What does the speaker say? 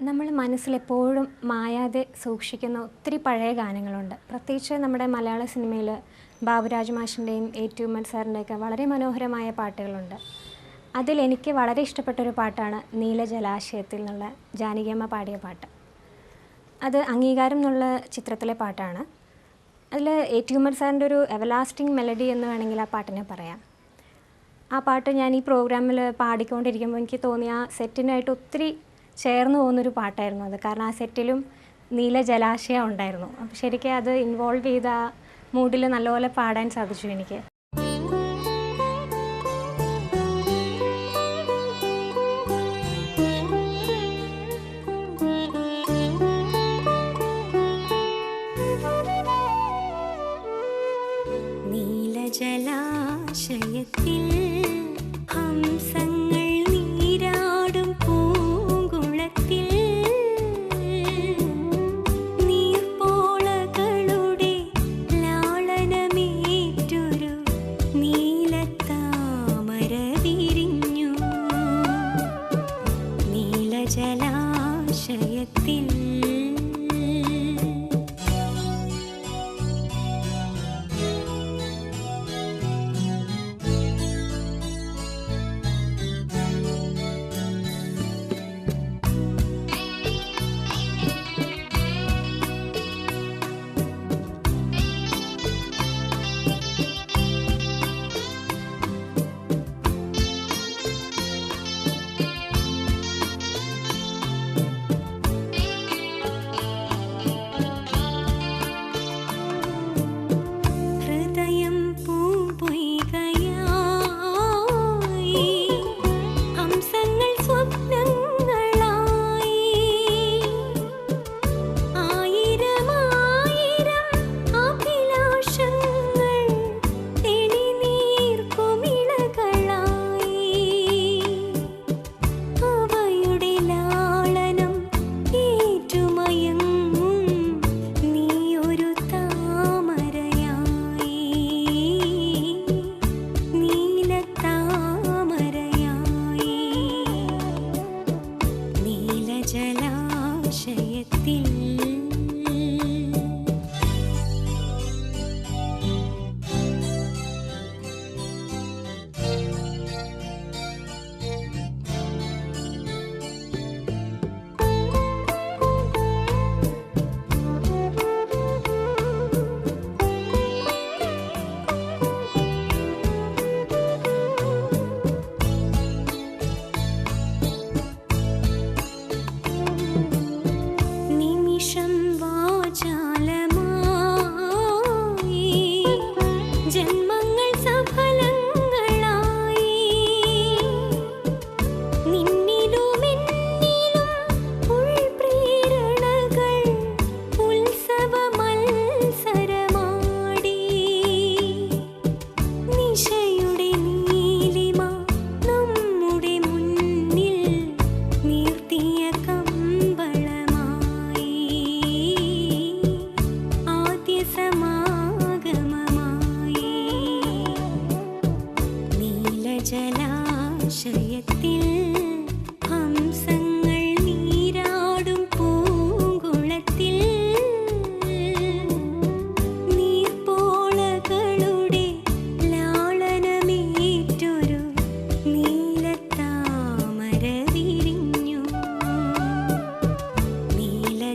നമ്മൾ മനസ്സിലെപ്പോഴും മായാതെ സൂക്ഷിക്കുന്ന ഒത്തിരി പഴയ ഗാനങ്ങളുണ്ട്. പ്രത്യേകിച്ച് നമ്മുടെ മലയാള സിനിമയിൽ ബാബുരാജ് മാഷിൻ്റെയും ഏറ്റുമാൻ സാറിൻ്റെയൊക്കെ വളരെ മനോഹരമായ പാട്ടുകളുണ്ട്. അതിലെനിക്ക് വളരെ ഇഷ്ടപ്പെട്ടൊരു പാട്ടാണ് നീലജലാശയത്തിൽ എന്നുള്ള ജാനകിയമ്മ പാടിയ പാട്ട്. അത് അംഗീകാരം എന്നുള്ള ചിത്രത്തിലെ പാട്ടാണ്. അതിൽ ഏറ്റുമാൻ സാറിൻ്റെ ഒരു എവർലാസ്റ്റിംഗ് മെലഡി എന്ന് വേണമെങ്കിൽ ആ പാട്ടിനെ പറയാം. ആ പാട്ട് ഞാൻ ഈ പ്രോഗ്രാമിൽ പാടിക്കൊണ്ടിരിക്കുമ്പോൾ എനിക്ക് തോന്നിയ ആ സെറ്റിനായിട്ട് ഒത്തിരി ചേർന്ന് പോകുന്നൊരു പാട്ടായിരുന്നു അത്. കാരണം ആ സെറ്റിലും നീല ജലാശയം ഉണ്ടായിരുന്നു. അപ്പോൾ ശരിക്കും അത് ഇൻവോൾവ് ചെയ്ത ആ മൂഡിൽ നല്ലപോലെ പാടാൻ സാധിച്ചു എനിക്ക്. നീലജലാശയത്തിൽ ഹംസങ്ങൾ നീരാടും പൂങ്കുളത്തിൽ നീർപ്പോളകളുടെ ലാളനമേറ്റൊരു നീലത്താമര വിരിഞ്ഞു. നീലജലാശയത്തിൽ ജലാശയത്തിൽ ഹംസങ്ങൾ നീരാടും പൂങ്കുളത്തിൽ നീർപ്പോളകളുടെ ലാളനമേറ്റൊരു നീലത്താമര വിരിഞ്ഞു. നീലജലാശയത്തിൽ